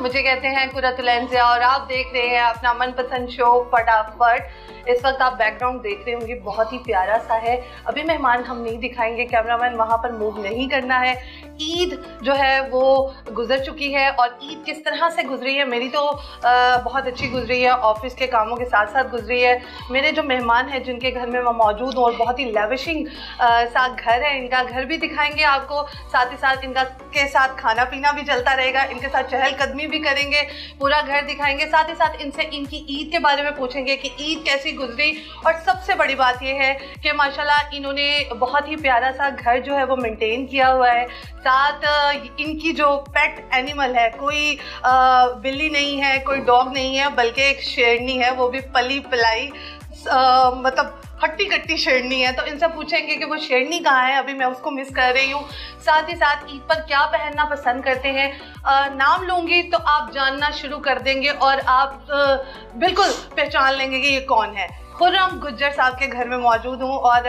मुझे कहते हैं कुरतुलैन से और आप देख रहे हैं अपना मनपसंद शो फटाफट। इस वक्त आप बैकग्राउंड देख रहे होंगे, बहुत ही प्यारा सा है। अभी मेहमान हम नहीं दिखाएंगे, कैमरामैन वहाँ पर मूव नहीं करना है। ईद जो है वो गुजर चुकी है और ईद किस तरह से गुजरी है, मेरी तो बहुत अच्छी गुजरी है, ऑफिस के कामों के साथ साथ गुजरी है। मेरे जो मेहमान हैं जिनके घर में मैं मौजूद हूँ और बहुत ही लेविशिंग सा घर है, इनका घर भी दिखाएंगे आपको, साथ ही साथ इनका के साथ खाना पीना भी चलता रहेगा, इनके साथ चहलकदमी भी करेंगे, पूरा घर दिखाएंगे, साथ ही साथ इनसे इनकी ईद के बारे में पूछेंगे कि ईद कैसी गुजरी। और सबसे बड़ी बात यह है कि माशाल्लाह इन्होंने बहुत ही प्यारा सा घर जो है वो मेंटेन किया हुआ है। साथ इनकी जो पेट एनिमल है, कोई बिल्ली नहीं है, कोई डॉग नहीं है, बल्कि एक शेरनी है, वो भी पली पलाई मतलब हट्टी कट्टी शेरनी है। तो इनसे पूछेंगे कि वो शेरनी कहाँ है, अभी मैं उसको मिस कर रही हूँ। साथ ही साथ ईद पर क्या पहनना पसंद करते हैं, नाम लूँगी तो आप जानना शुरू कर देंगे और आप बिल्कुल पहचान लेंगे कि ये कौन है। खुर्रम गुज्जर साहब के घर में मौजूद हूँ और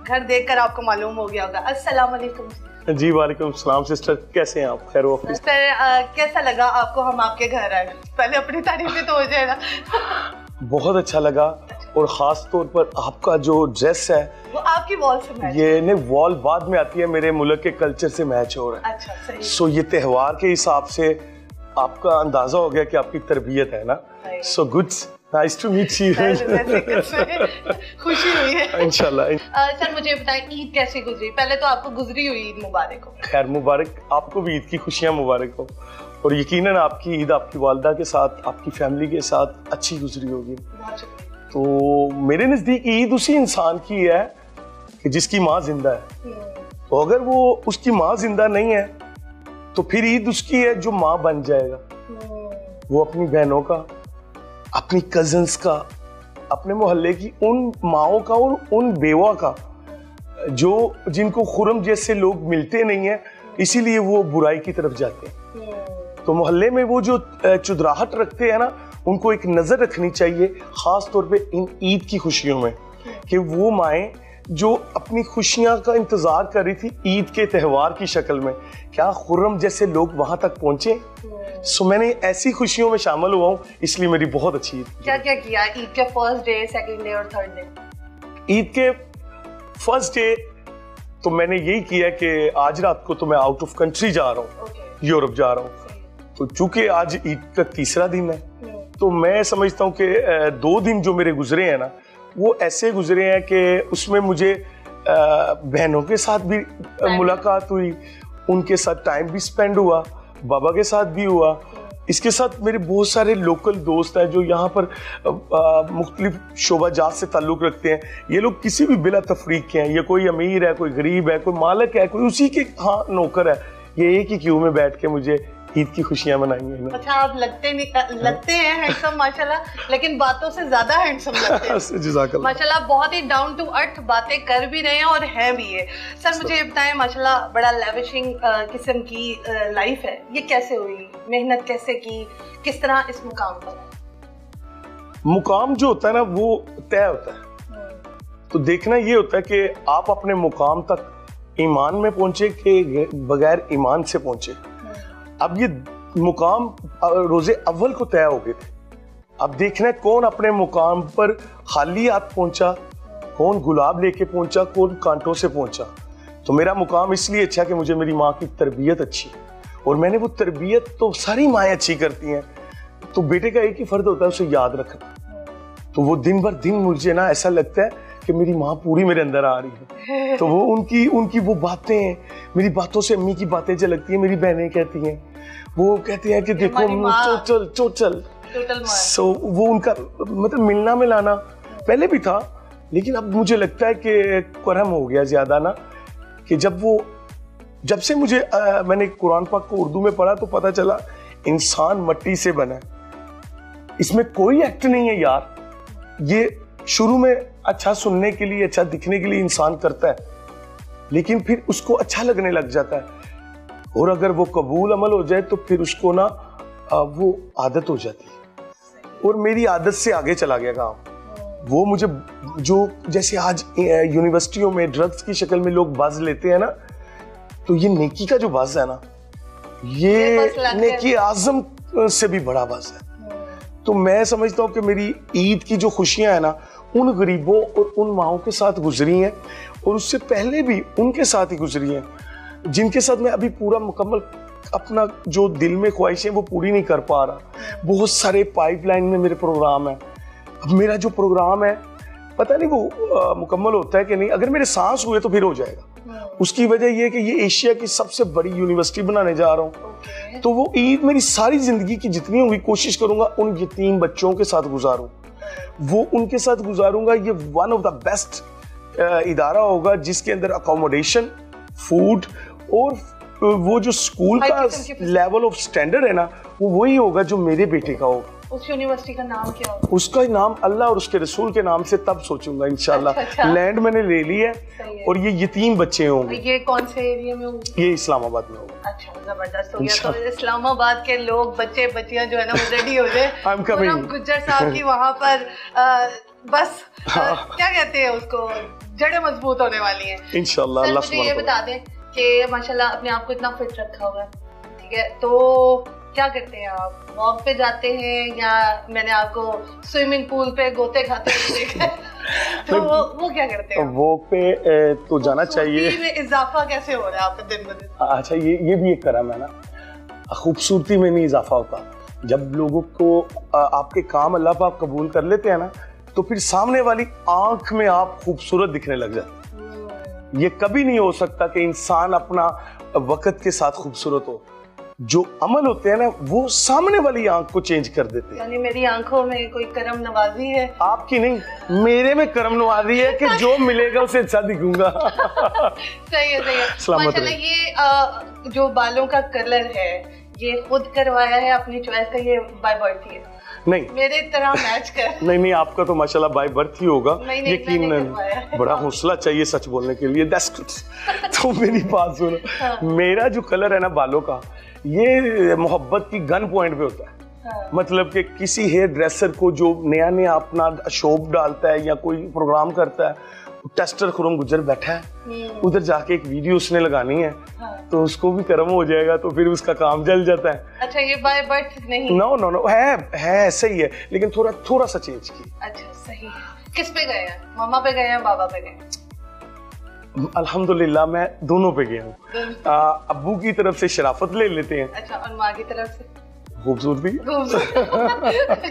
घर देखकर आपको मालूम हो गया होगा। अस्सलाम वालेकुम। जी वालेकुम सलाम सिस्टर, कैसे हैं आप? खैर वाफिस। सर कैसा लगा आपको हम आपके घर आए? पहले अपनी तारीफें तो हो जाए ना। बहुत अच्छा लगा और ख़ास तौर पर आपका जो ड्रेस है वो आपकी वॉल से मैच, ये ने वॉल बाद में आती है, मेरे मुल्क के कल्चर से मैच हो रहा है। अच्छा सही। सो ये त्यौहार के हिसाब से आपका अंदाजा हो गया कि आपकी तरबियत है ना। So good, nice to meet you. खुशी हुई है इंशाल्लाह। सर मुझे बताएं ईद कैसे गुजरी? पहले तो आपको गुजरी हुई ईद मुबारक हो। खैर मुबारक, आपको भी ईद की खुशियाँ मुबारक हो और यकीनन आपकी ईद आपकी वालिदा के साथ, आपकी फैमिली के साथ अच्छी गुजरी होगी। तो मेरे नज़दीक ईद उसी इंसान की है कि जिसकी माँ जिंदा है। तो अगर वो उसकी माँ जिंदा नहीं है तो फिर ईद उसकी है जो माँ बन जाएगा। वो अपनी बहनों का, अपनी कजन्स का, अपने मोहल्ले की उन माओं का और उन बेवा का जो जिनको खुर्रम जैसे लोग मिलते नहीं है, इसीलिए वो बुराई की तरफ जाते हैं। तो मोहल्ले में वो जो चुदराहट रखते हैं ना, उनको एक नज़र रखनी चाहिए, ख़ास तौर पे इन ईद की खुशियों में, कि वो माएँ जो अपनी खुशियाँ का इंतज़ार कर रही थी ईद के त्यौहार की शक्ल में, क्या खुर्रम जैसे लोग वहाँ तक पहुँचे। सो मैंने ऐसी खुशियों में शामिल हुआ हूँ, इसलिए मेरी बहुत अच्छी ईद। क्या क्या किया ईद के फर्स्ट डे, सेकंड डे और थर्ड डे? ईद के फर्स्ट डे तो मैंने यही किया कि आज रात को तो मैं आउट ऑफ कंट्री जा रहा हूँ, यूरोप जा रहा हूँ। तो चूंकि आज ईद का तीसरा दिन है, तो मैं समझता हूँ कि 2 दिन जो मेरे गुजरे हैं ना, वो ऐसे गुजरे हैं कि उसमें मुझे बहनों के साथ भी मुलाकात हुई, उनके साथ टाइम भी स्पेंड हुआ, बाबा के साथ भी हुआ। इसके साथ मेरे बहुत सारे लोकल दोस्त हैं जो यहाँ पर मुख्तलिफ शोबाजात से ताल्लुक़ रखते हैं। ये लोग किसी भी बिला तफरीक के हैं, ये कोई अमीर है, कोई गरीब है, कोई मालिक है, कोई उसी के हाँ नौकर है। ये एक ही क्यू में बैठ के मुझे ईद की खुशियां मनाई हैं। अच्छा, आप लगते हैं हैंडसम माशाल्लाह, लेकिन बातों से ज्यादा हैंडसम लगते हैं। जज़ाकल्लाह। माशाल्लाह बहुत ही डाउन टू अर्थ बातें कर भी रहे हैं और हैं भी है। सर मुझे बताएं, माशाल्लाह बड़ा लेविशिंग किस्म की लाइफ है, ये कैसे हुई? मेहनत कैसे की? किस तरह इस मुकाम पर? मुकाम जो होता है ना वो तय होता है। तो देखना ये होता है कि आप अपने मुकाम तक ईमान में पहुंचे कि बगैर ईमान से पहुंचे। अब ये मुकाम रोजे अव्वल को तय हो गए थे। अब देखना है कौन अपने मुकाम पर खाली हाथ पहुंचा, कौन गुलाब लेके पहुंचा, कौन कांटों से पहुंचा। तो मेरा मुकाम इसलिए अच्छा कि मुझे मेरी माँ की तरबियत अच्छी है और मैंने वो तरबियत, तो सारी माएँ अच्छी करती हैं, तो बेटे का एक ही फर्ज होता है उसे याद रखना। तो वो दिन भर दिन मुझे ना ऐसा लगता है कि मेरी माँ पूरी मेरे अंदर आ रही है। तो वो उनकी वो बातें, मेरी बातों से अम्मी की बातें झलकती हैं। मेरी बहनें कहती हैं, वो कहती हैं कि देखो चोचल। सो वो उनका मतलब मिलना मिलाना पहले भी था, लेकिन अब मुझे लगता है कि करम हो गया ज्यादा ना, कि जब से मुझे मैंने कुरान पाक को उर्दू में पढ़ा तो पता चला इंसान मट्टी से बना है। इसमें कोई एक्ट नहीं है यार। ये शुरू में अच्छा सुनने के लिए, अच्छा दिखने के लिए इंसान करता है, लेकिन फिर उसको अच्छा लगने लग जाता है और अगर वो कबूल अमल हो जाए तो फिर उसको ना वो आदत हो जाती है। और मेरी आदत से आगे चला गया काम। वो मुझे जो जैसे आज यूनिवर्सिटियों में ड्रग्स की शक्ल में लोग बज़ लेते हैं ना, तो ये नेकी का जो बज़ है ना, ये नेकी आज़म से भी बड़ा बज़ है। तो मैं समझता हूँ कि मेरी ईद की जो खुशियाँ हैं ना, उन गरीबों और उन माओं के साथ गुजरी हैं, और उससे पहले भी उनके साथ ही गुजरी हैं, जिनके साथ मैं अभी पूरा मुकम्मल अपना जो दिल में ख्वाहिशें वो पूरी नहीं कर पा रहा। बहुत सारे पाइपलाइन में मेरे प्रोग्राम हैं। अब मेरा जो प्रोग्राम है पता नहीं वो मुकम्मल होता है कि नहीं। अगर मेरे सांस हुए तो फिर हो जाएगा। उसकी वजह ये है कि ये एशिया की सबसे बड़ी यूनिवर्सिटी बनाने जा रहा हूँ। तो वो ईद मेरी सारी जिंदगी की जितनी होगी कोशिश करूंगा उन यतीम बच्चों के साथ गुजारूं, वो उनके साथ गुजारूंगा। ये वन ऑफ द बेस्ट इदारा होगा जिसके अंदर अकोमोडेशन, फूड और वो जो स्कूल का लेवल ऑफ स्टैंडर्ड है ना, वो वही होगा जो मेरे बेटे का होगा। उस यूनिवर्सिटी का नाम क्या होगा? उसका नाम अल्लाह और उसके रसूल के नाम से तब सोचूंगा इंशाल्लाह। अच्छा। लैंड मैंने ले ली है और ये यतीम बच्चे होंगे। ये कौन से एरिया में होंगे? ये इस्लामाबाद में होगा। अच्छा, जबरदस्त हो गया। तो इस्लामाबाद के लोग, बच्चे बच्चियां जो है ना, वो रेडी हो जाए। गुज्जर साहब की वहाँ पर बस क्या कहते हैं उसको, जड़ें मजबूत होने वाली है इंशाल्लाह। मुझे ये बता दें कि माशाल्लाह अपने आप को इतना फिट रखा हुआ है, ठीक है, तो क्या करते हैं आप? वॉक पे जाते हैं या मैंने आपको स्विमिंग पूल पे गोते खाते हुए देखा है, तो वो क्या करते हैं? वॉक पे तो जाना चाहिए। में इजाफा कैसे हो रहा है आपका दिन ब दिन? अच्छा, ये भी एक करम है ना। खूबसूरती में नहीं इजाफा होता। जब लोगों को आपके काम अल्लाह पाक कबूल कर लेते हैं ना, तो फिर सामने वाली आंख में आप खूबसूरत दिखने लग जाते। ये कभी नहीं हो सकता कि इंसान अपना वक्त के साथ खूबसूरत हो। जो अमल होते हैं ना, वो सामने वाली आंख को चेंज कर देते हैं। यानी मेरी आंखों में कोई करम नवाजी है? आपकी नहीं, मेरे में करम नवाजी है कि जो मिलेगा उसे अच्छा दिखूंगा। सही है, सही है। माशाल्लाह। ये जो बालों का कलर है, ये खुद करवाया है अपनी चॉइस का? ये बाय बर्थ ही है? नहीं, मेरे तरह मैच कर। नहीं, आपका तो माशाल्लाह बाय बर्थ ही होगा। यकीनन बड़ा हौसला चाहिए सच बोलने के लिए। तो मेरी बात सुनो। हाँ। मेरा जो कलर है ना बालों का, ये मोहब्बत की गन पॉइंट पे होता है। हाँ। मतलब कि किसी हेयर ड्रेसर को जो नया नया अपना शोप डालता है या कोई प्रोग्राम करता है, टेस्टर खुरम गुजर बैठा है, उधर जाके एक वीडियो उसने लगानी है। हाँ। तो उसको भी कर्म हो जाएगा, तो फिर उसका काम जल जाता है। अच्छा, ये बाय बर्थ नहीं? नो, है सही है, लेकिन थोड़ा सा चेंज की। अच्छा, सही है। किस पे गए हैं? मामा पे गए हैं, बाबा पे गए? अल्हम्दुलिल्लाह मैं दोनों पे गया हूँ। अब्बू की तरफ से शराफत ले लेते हैं। अच्छा, और माँ की तरफ से खूबसूरती।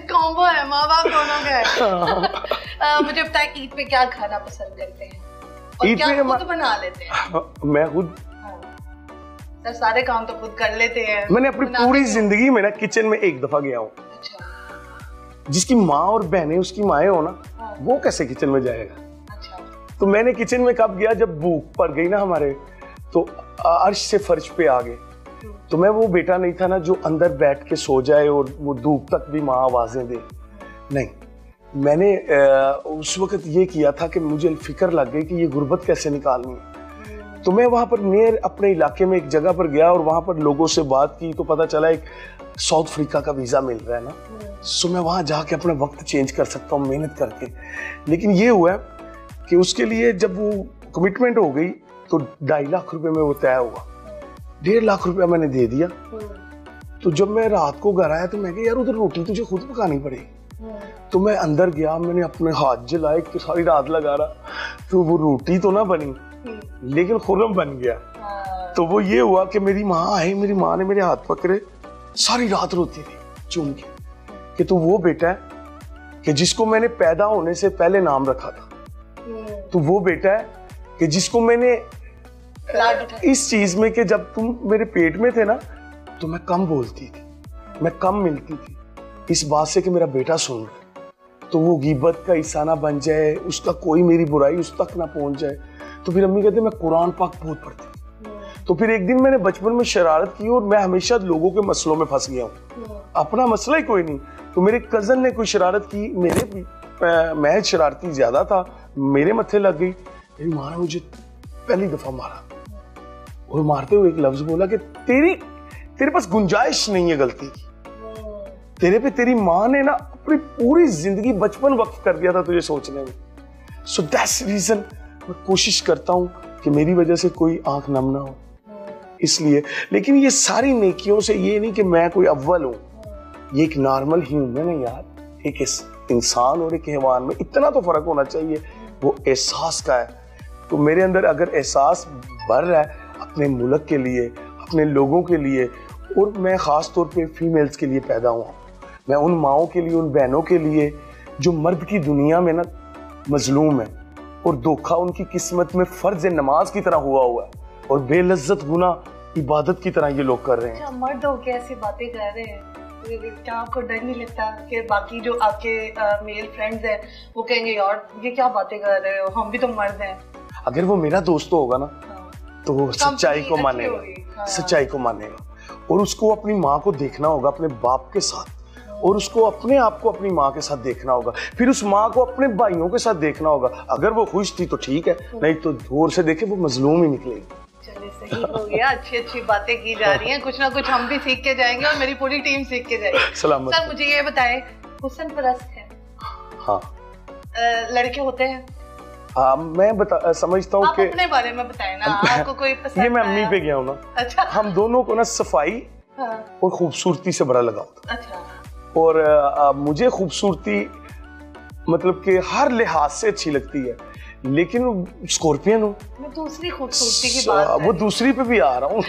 कॉम्बो है, माँ बाप दोनों का है। मुझे बताएं, ईद पे क्या खाना पसंद करते हैं और क्या खुद बना लेते हैं? मैं खुद सारे काम तो खुद कर लेते हैं। मैंने अपनी पूरी जिंदगी में ना किचन में एक दफा गया हूँ। अच्छा। जिसकी माँ और बहनें उसकी माएँ हो ना, वो कैसे किचन में जाएगा? तो मैंने किचन में कब गया, जब भूख पड़ गई ना हमारे, तो अर्श से फर्श पे आ गए। तो मैं वो बेटा नहीं था ना जो अंदर बैठ के सो जाए और वो धूप तक भी माँ आवाजें दे। नहीं, मैंने उस वक्त ये किया था कि मुझे फिक्र लग गई कि ये गुर्बत कैसे निकालनी है। तो मैं वहाँ पर नियर अपने इलाके में एक जगह पर गया और वहाँ पर लोगों से बात की, तो पता चला एक साउथ अफ्रीका का वीज़ा मिल रहा है ना। सो मैं वहाँ जाके अपना वक्त चेंज कर सकता हूँ मेहनत करके। लेकिन ये हुआ कि उसके लिए जब वो कमिटमेंट हो गई तो 2.5 लाख रुपए में वो तय हुआ। 1.5 लाख रुपया मैंने दे दिया। तो जब मैं रात को घर आया तो मैं कहा यार उधर रोटी तुझे खुद पकानी पड़ेगी। तो मैं अंदर गया, मैंने अपने हाथ जलाए कि सारी रात लगा रहा, तो वो रोटी तो ना बनी लेकिन खुरम बन गया। तो वो ये हुआ कि मेरी माँ आई, मेरी माँ ने मेरे हाथ पकड़े, सारी रात रोती थी चूम के कि तू वो बेटा है कि जिसको मैंने पैदा होने से पहले नाम रखा था। तो वो बेटा है कि जिसको मैंने इस चीज में कि जब तुम मेरे पेट में थे ना तो मैं कम बोलती थी, मैं कम मिलती थी, इस बात से कि मेरा बेटा सुन रहा, तो वो गीबत का हिस्सा ना बन जाए, उसका कोई मेरी बुराई उस तक ना पहुंच जाए। तो फिर अम्मी कहते मैं कुरान पाक बहुत पढ़ती। तो फिर एक दिन मैंने बचपन में शरारत की और मैं हमेशा लोगों के मसलों में फंस गया हूँ, अपना मसला ही कोई नहीं। तो मेरे कजन ने कोई शरारत की, मैं शरारती ज्यादा था, मेरे मत्थे लग गई। मेरी माँ ने मुझे पहली दफा मारा और मारते हुए एक लफ्ज बोला कि तेरे पास गुंजाइश नहीं है गलती की, तेरे पे तेरी माँ ने ना अपनी पूरी जिंदगी बचपन वक्त कर दिया था तुझे सोचने में। सो दैट्स रीजन मैं कोशिश करता हूँ कि मेरी वजह से कोई आंख नम ना हो, इसलिए। लेकिन ये सारी नेकियों से ये नहीं कि मैं कोई अव्वल हूँ, ये एक नॉर्मल ह्यूमन है यार, एक इंसान और एक हैवान में इतना तो फर्क होना चाहिए, वो एहसास का है। तो मेरे अंदर अगर एहसास बढ़ रहा है अपने मुल्क के लिए, अपने लोगों के लिए, और मैं ख़ास तौर पे फीमेल्स के लिए पैदा हुआ, मैं उन माओं के लिए, उन बहनों के लिए जो मर्द की दुनिया में ना मजलूम है और धोखा उनकी किस्मत में फ़र्ज नमाज की तरह हुआ है और बेलज्जत गुना इबादत की तरह ये लोग कर रहे हैं। मर्द होके ऐसी बातें कर रहे हैं, क्या आपको डर नहीं लगता कि बाकी जो आपके मेल फ्रेंड्स हैं वो कहेंगे यार ये क्या बातें कर रहे हो, हम भी तो मर्द हैं। अगर वो मेरा दोस्त होगा ना तो वो सच्चाई को मानेगा, हाँ। सच्चाई को मानेगा, और उसको अपनी माँ को देखना होगा अपने बाप के साथ, और उसको अपने आप को अपनी माँ के साथ देखना होगा, फिर उस माँ को अपने भाइयों के साथ देखना होगा। अगर वो खुश थी तो ठीक है, नहीं तो दूर से देखे वो मजलूम ही निकलेगी। चलिए सही हो गया, अच्छी अच्छी बातें की जा रही हैं, कुछ ना कुछ हम भी सीख के जाएंगे और मेरी पूरी टीम सीख के जाएगी। सलामत। सर मुझे ये बताएं, हुस्न परस्त है? हाँ। लड़के होते हैं? मैं समझता हूँ कि अपने बारे में बताएं ना, आपको कोई पसंद? ये मैं अम्मी पे गया हूँ ना। अच्छा। हम दोनों को ना सफाई और खूबसूरती से बड़ा लगाव था। अच्छा। और मुझे खूबसूरती मतलब कि हर लिहाज से अच्छी लगती है, लेकिन स्कॉर्पियन हूँ मैं दूसरी खूबसूरती की बात वो दूसरी पे भी आ रहा हूँ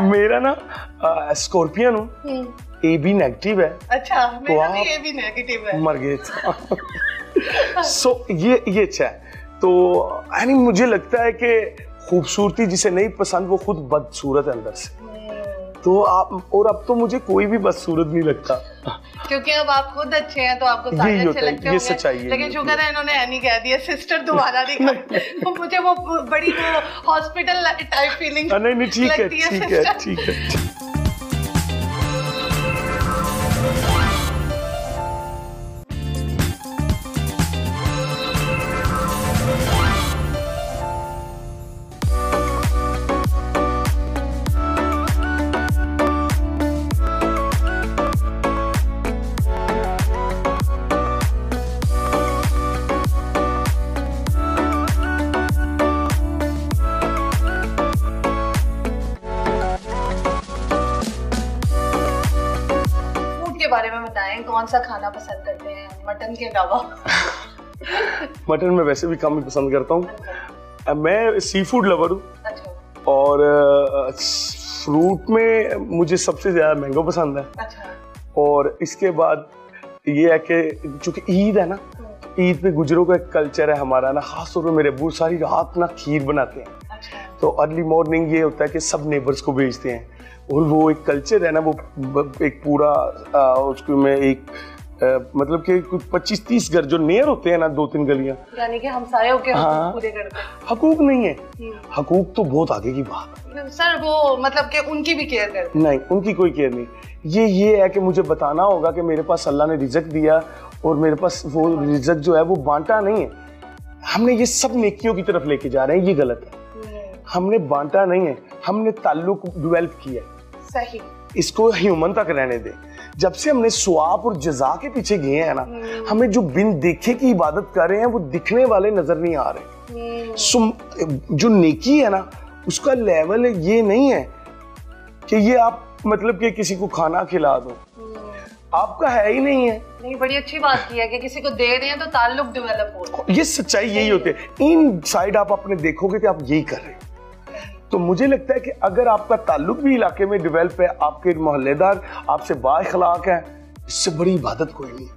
मेरा ना स्कॉर्पियन हूँ, AB नेगेटिव है। अच्छा, तो मेरा भी AB नेगेटिव है। मर गए सो ये अच्छा है। तो यानी मुझे लगता है कि खूबसूरती जिसे नहीं पसंद वो खुद बदसूरत है अंदर से। तो आप, और अब तो मुझे कोई भी बदसूरत नहीं लगता, क्योंकि अब आप खुद अच्छे हैं तो आपको सारे अच्छे लगते होंगे। ये सच्चाई है। लेकिन शुक्र है इन्होंने नहीं कह दिया सिस्टर दोबारा नहीं तो मुझे वो बड़ी वो हॉस्पिटल टाइप फीलिंग नहीं ठीक है। बारे में बताएं, कौन सा खाना पसंद करते हैं मटन के अलावा? मटन में वैसे भी कम ही पसंद करता हूँ। मैं सी फूड लवर हूँ। अच्छा। और फ्रूट में मुझे सबसे ज्यादा मैंगो पसंद है। अच्छा। और इसके बाद ये है कि चूंकि ईद है ना, ईद पे गुजरों का एक कल्चर है हमारा ना, खास तौर पे मेरे अब्बू सारी रात ना खीर बनाते हैं। अच्छा। तो अर्ली मॉर्निंग ये होता है कि सब नेबर्स को भेजते हैं, और वो एक कल्चर है ना, वो एक पूरा उसको में एक मतलब कि कुछ 25-30 घर जो नियर होते हैं ना, 2-3 गलियां, यानी कि हमसायों के हकूक पूरे करते हैं। हकूक नहीं है, हकूक तो बहुत आगे की बात है सर। वो मतलब कि उनकी भी केयर करते हैं? नहीं, उनकी कोई केयर नहीं। ये है कि मुझे बताना होगा कि मेरे पास अल्लाह ने रिज़्क दिया और मेरे पास वो रिज़्क जो है वो बांटा नहीं है। हमने ये सब नेकियों की तरफ लेके जा रहे हैं, ये गलत है। हमने बांटा नहीं है, हमने ताल्लुक डेवलप किया है। सही। इसको ह्यूमन तक रहने दे। जब से हमने स्वाब और जजा के पीछे गए हैं ना, हमें जो बिन देखे की इबादत कर रहे हैं वो दिखने वाले नजर नहीं आ रहे। जो नेकी है ना, उसका लेवल ये नहीं है कि ये आप मतलब कि किसी को खाना खिला दो, आपका है ही नहीं है। नहीं, बड़ी अच्छी बात की है कि किसी को दे रहे हैं तो ताल्लुक डेवलप हो। ये सच्चाई यही होती है। इन साइड आप अपने देखोगे कि आप यही कर रहे हो। तो मुझे लगता है कि अगर आपका ताल्लुक भी इलाके में डेवलप है, आपके मोहल्लेदार आपसे बाइखलाक है, इससे बड़ी इबादत कोई नहीं,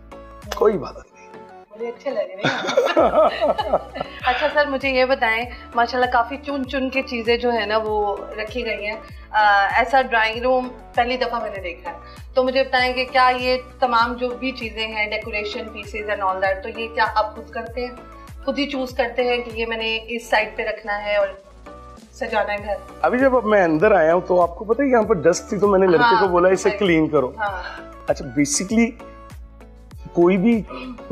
कोई इबादत नहीं। बड़े अच्छे लग रहे हैं। अच्छा सर, मुझे ये बताएं, माशाल्लाह काफ़ी चुन चुन के चीज़ें जो है ना वो रखी गई हैं। ऐसा ड्राइंग रूम पहली दफ़ा मैंने देखा है, तो मुझे बताएं कि क्या ये तमाम जो भी चीज़ें हैं, decoration pieces and all that, तो ये क्या आप खुद करते हैं, खुद ही चूज़ करते हैं कि ये मैंने इस साइड पे रखना है और सजाना है घर? अभी जब मैं अंदर आया हूँ तो आपको पता है यहाँ पर डस्ट थी, तो मैंने लड़के को बोला इसे क्लीन करो। अच्छा, बेसिकली कोई भी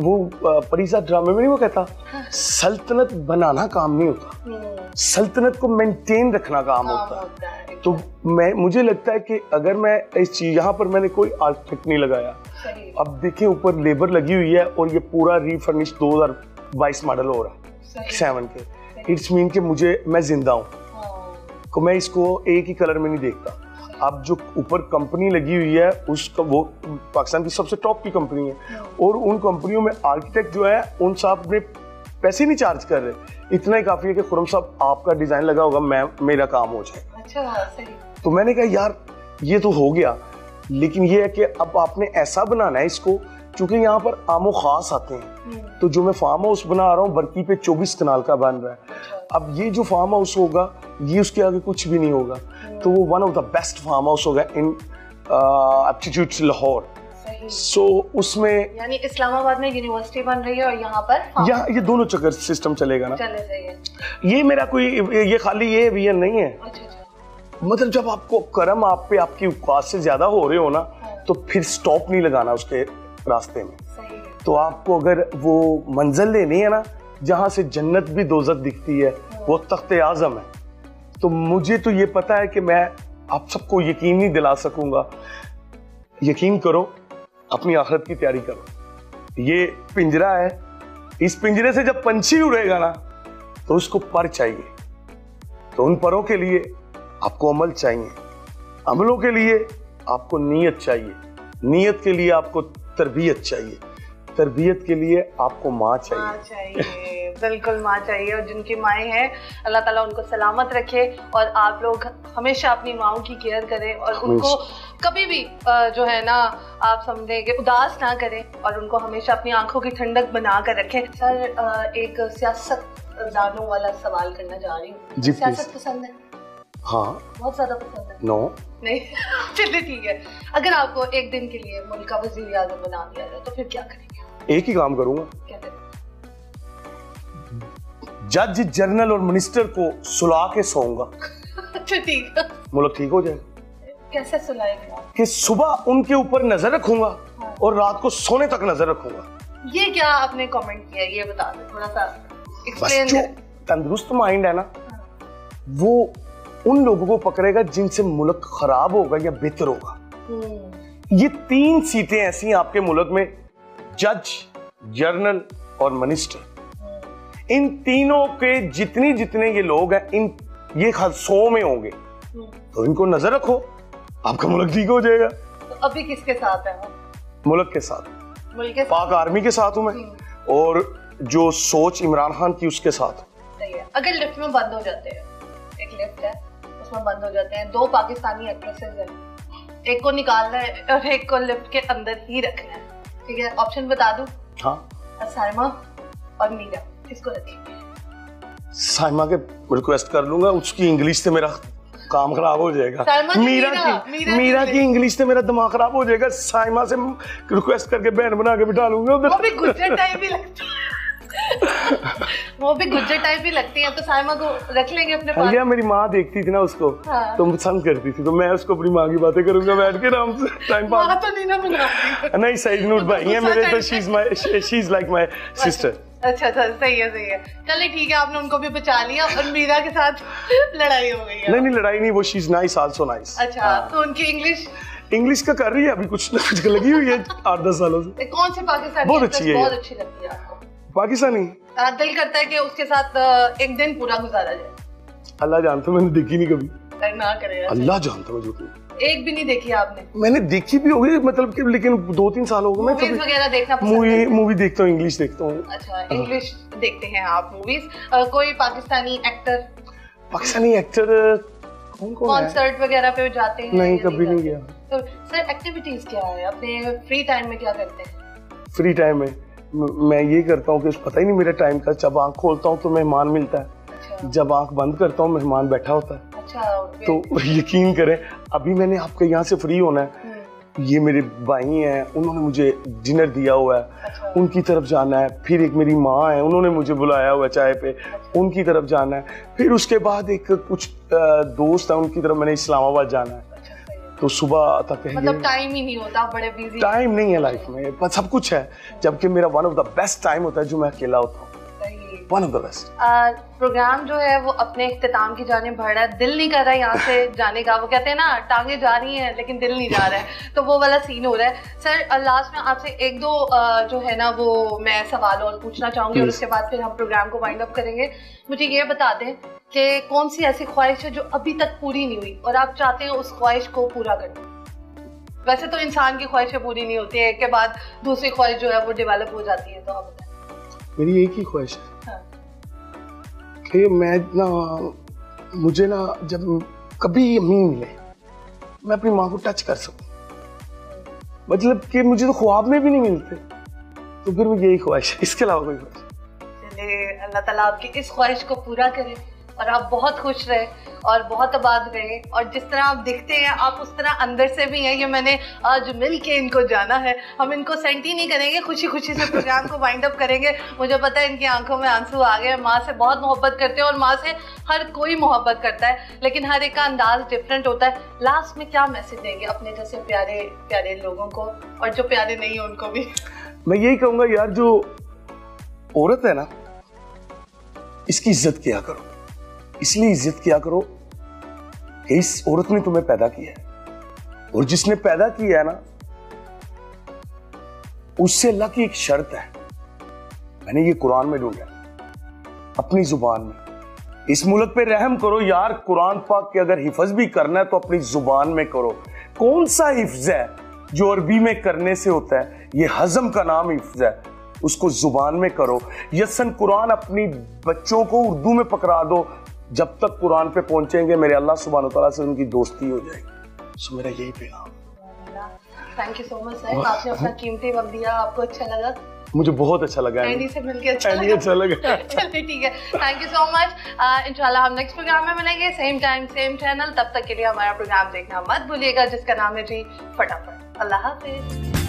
वो परिसा ड्रामे में नहीं वो कहता सल्तनत बनाना काम नहीं होता, सल्तनत को मेंटेन रखना काम होता है। तो मुझे लगता है कि अगर मैं इस चीज, यहाँ पर मैंने कोई आर्किटेक्ट नहीं लगाया। अब देखें ऊपर लेबर लगी हुई है और ये पूरा रीफर्निश 2022 मॉडल हो रहा है 7 के। इट्स मीन कि मैं जिंदा हूँ, तो मैं इसको एक ही कलर में नहीं देखता। अब जो ऊपर कंपनी लगी हुई है उसका, वो पाकिस्तान की सबसे टॉप की कंपनी है, और उन कंपनियों में आर्किटेक्ट जो है उन साहब ने पैसे नहीं चार्ज कर रहे, इतना ही काफी है कि खुरम साहब आपका डिजाइन लगा होगा, मेरा काम हो जाए। अच्छा, सही। तो मैंने कहा यार ये तो हो गया, लेकिन ये है कि अब आपने ऐसा बनाना है इसको, क्योंकि यहाँ पर आमो खास आते हैं। तो जो मैं फार्म हाउस बना रहा हूँ बरकी पे 24 कनाल का बन रहा है। अब ये जो फार्म हाउस होगा ये उसके आगे कुछ भी नहीं होगा, तो वो one of the best farm house होगा इन एप्टीट्यूड्स लाहौर। सो उसमें यानी इस्लामाबाद में यूनिवर्सिटी बन रही है और यहाँ पर ये दोनों चक्कर सिस्टम चलेगा ना। चले जाइए। ये मेरा कोई ये खाली ये विजन नहीं है। अच्छा। मतलब जब आपको करम आप पे आपकी औकात से ज्यादा हो रहे हो ना, तो फिर स्टॉप नहीं लगाना उसके रास्ते में। तो आपको अगर वो मंजिल लेनी है ना जहां से जन्नत भी दोजख दिखती है, वो तख्ते आजम है। तो मुझे तो ये पता है कि मैं आप सबको यकीन नहीं दिला सकूंगा। यकीन करो, अपनी आखिरत की तैयारी करो। ये पिंजरा है, इस पिंजरे से जब पंछी उड़ेगा ना तो उसको पर चाहिए, तो उन परों के लिए आपको अमल चाहिए, अमलों के लिए आपको नीयत चाहिए, नीयत के लिए आपको तरबियत चाहिए, तरबियत के लिए आपको माँ चाहिए। बिल्कुल माँ चाहिए, और जिनकी माएँ हैं अल्लाह ताला उनको सलामत रखे, और आप लोग हमेशा अपनी माओं की केयर करें और उनको कभी भी जो है ना आप समझें कि उदास ना करें, और उनको हमेशा अपनी आंखों की ठंडक बना कर रखें। सर एक सियासतदानों वाला सवाल करना चाह रही हूँ। सियासत पसंद है? हाँ, बहुत ज्यादा पसंद है। नो नहीं चलिए ठीक है। अगर आपको एक दिन के लिए मुल्क का वजीर आज़म बना दिया जाए तो फिर क्या करेंगे? एक ही काम करूंगा। क्या करेंगे? जज, जनरल और मिनिस्टर को सुला के सोऊंगा। अच्छा ठीक है। मुल्क ठीक हो जाए। कैसे सुलाएंगे? कि सुबह उनके ऊपर नजर रखूंगा और रात को सोने तक नजर रखूंगा। ये क्या आपने कमेंट किया, ये बता दो थोड़ा सा एक्सप्लेन। जो तंदुरुस्त माइंड है ना, वो उन लोगों को पकड़ेगा जिनसे मुल्क खराब होगा या बेहतर होगा। ये 3 सीटें ऐसी हैं आपके मुल्क में, जज, जनरल और मिनिस्टर। इन तीनों के जितने ये लोग हैं, ये 100 में होंगे, तो इनको नजर रखो, आपका मुल्क ठीक हो जाएगा। तो अभी किसके साथ है वो? मुल्क के साथ, मुल्क के पाक आर्मी के साथ हूं मैं, और जो सोच इमरान खान की उसके साथ। सही है। अगर लिफ्ट में बंद हो जाते हैं, एक लिफ्ट है उसमें बंद हो जाते हैं, 2 पाकिस्तानी एक्ट्रेसेस हैं, एक को निकालना है और एक को लिफ्ट के अंदर ही रखना है, ठीक है? ऑप्शन बता दूं? हाँ। साइमा और मीरा, किसको रखेंगे? साइमा के रिक्वेस्ट कर लूंगा, उसकी इंग्लिश से मेरा काम खराब हो जाएगा। मीरा की इंग्लिश से मेरा दिमाग खराब हो जाएगा। साइमा से रिक्वेस्ट करके बहन बना के बिठा लूंगा उधर। वो भी गुज्जर टाइप ही लगती है। वो भी गुज्जर टाइप ही लगती है, तो साइमा को रख लेंगे अपने पास। भैया मेरी माँ देखती थी ना उसको, हाँ। तो पसंद करती थी, तो मैं उसको अपनी माँ की बातें करूंगा बैठ के आराम से टाइम पास। तो नहीं ना बनाती। नहीं, सही नोट भाई है मेरे, तो she is like my sister. अच्छा सही है। चलिए ठीक है, आपने उनको भी बचा लिया और मीरा के साथ लड़ाई हो गई है। नहीं लड़ाई नहीं, वो she is nice, also nice. अच्छा, तो उनकी इंग्लिश का कर रही है, अभी कुछ ना कुछ लगी हुई है 8-10 सालों से। कौन से पाकिस्तानी? बहुत अच्छी है, बहुत अच्छी लगती है आपको पाकिस्तानी? दिल करता है कि उसके साथ एक दिन पूरा गुजारा जाए। अल्लाह जानता, मैंने देखी नहीं कभी। ना करे, अल्लाह जानता मैं झूठ नहीं। एक भी नहीं देखी आपने? मैंने देखी भी होगी, मतलब कि, लेकिन 2-3 साल हो गए। मैं मूवीज वगैरह देखना मूवी देखता हूँ, इंग्लिश देखता हूँ। अच्छा, इंग्लिश देखते हैं आप मूवीज। कोई पाकिस्तानी एक्टर कौन कॉन्सर्ट वगैरह पे जाते हैं? नहीं, कभी नहीं गया। तो सर एक्टिविटीज क्या है, अपने फ्री टाइम में क्या करते हैं? फ्री टाइम में मैं ये करता हूँ कि पता ही नहीं मेरे टाइम का। जब आंख खोलता हूँ तो मेहमान मिलता है। अच्छा। जब आंख बंद करता हूँ मेहमान बैठा होता है। अच्छा, तो यकीन करें, अभी मैंने आपके यहाँ से फ्री होना है, ये मेरे भाई हैं, उन्होंने मुझे डिनर दिया हुआ है। अच्छा। उनकी तरफ जाना है। फिर एक मेरी माँ है, उन्होंने मुझे बुलाया हुआ है चाय पे। अच्छा। उनकी तरफ जाना है। फिर उसके बाद एक कुछ दोस्त है, उनकी तरफ मैंने इस्लामाबाद जाना है। तो सुबह तक मतलब टाइम ही नहीं होता, बड़े बिजी। टाइम नहीं है लाइफ में, पर सब कुछ है। जबकि मेरा one of the best time होता है जो मैं अकेला होता हूँ। One of the best. Programme जो है वो अपने इख्तिताम की जाने बढ़ रहा है, दिल नहीं कर रहा है यहाँ से जाने का। वो कहते हैं ना, टांगे जा रही हैं लेकिन दिल नहीं जा रहा है, तो वो वाला सीन हो रहा है। सर लास्ट में आपसे 1-2 जो है ना वो मैं सवाल और पूछना चाहूंगी, और उसके बाद फिर हम प्रोग्राम को वाइंड अप करेंगे। मुझे ये बता दें कि कौन सी ऐसी ख्वाहिश है जो अभी तक पूरी नहीं हुई और आप चाहते हैं उस ख्वाहिश को पूरा करना? वैसे तो इंसान की ख्वाहिशें पूरी नहीं होती है, एक के बाद दूसरी ख्वाहिश जो है वो डेवलप हो जाती है। तो आप बताएं। मेरी एक ही ख्वाहिश है कि मैं ना, मुझे ना जब कभी अम्मी मिले मैं अपनी माँ को टच कर सकूं। मतलब कि मुझे तो ख्वाब में भी नहीं मिलते, तो फिर यही ख्वाहिश है, इसके अलावा कोई ख्वाहिश। चलिए, अल्लाह ताला आपकी इस ख्वाहिश को पूरा करे और आप बहुत खुश रहे और बहुत आबाद रहे, और जिस तरह आप दिखते हैं आप उस तरह अंदर से भी हैं। ये मैंने आज मिल के इनको जाना है। हम इनको सेंट ही नहीं करेंगे, खुशी खुशी से प्रोग्राम को वाइंड अप करेंगे। मुझे पता है इनकी आंखों में आंसू आ गए। माँ से बहुत मोहब्बत करते हैं और माँ से हर कोई मोहब्बत करता है, लेकिन हर एक का अंदाज डिफरेंट होता है। लास्ट में क्या मैसेज देंगे अपने जैसे प्यारे प्यारे लोगों को, और जो प्यारे नहीं है उनको भी? मैं यही कहूंगा यार, जो औरत है ना, इसकी इज्जत किया करो। इसलिए इज्जत किया करो कि इस औरत ने तुम्हें पैदा किया है, और जिसने पैदा किया है ना, उससे अल्लाह की एक शर्त है। मैंने ये कुरान में ढूंढा, अपनी जुबान में। इस मुल्क पे रहम करो यार, कुरान पाक के अगर हिफ्ज भी करना है तो अपनी जुबान में करो। कौन सा हिफ्ज है जो अरबी में करने से होता है? ये हजम का नाम हिफ्ज है, उसको जुबान में करो। यसन कुरान अपनी बच्चों को उर्दू में पकड़ा दो, जब तक कुरान पे पहुंचेंगे मेरे अल्लाह सुब्हान व तआला से उनकी दोस्ती हो जाएगी। सो मेरा यही पैगाम। Thank you so much sir, आपने अपना कीमती वक्त दिया। आपको अच्छा लगा? मुझे बहुत अच्छा लगा, एंडी से मिलके अच्छा लगा। चलिए ठीक है, थैंक यू सो मच। इंशाल्लाह हम नेक्स्ट प्रोग्राम में मिलेंगे, सेम टाइम सेम चैनल। तब तक के लिए हमारा प्रोग्राम देखना मत भूलिएगा, जिसका नाम है जी फटाफट। अल्लाह हाफिज।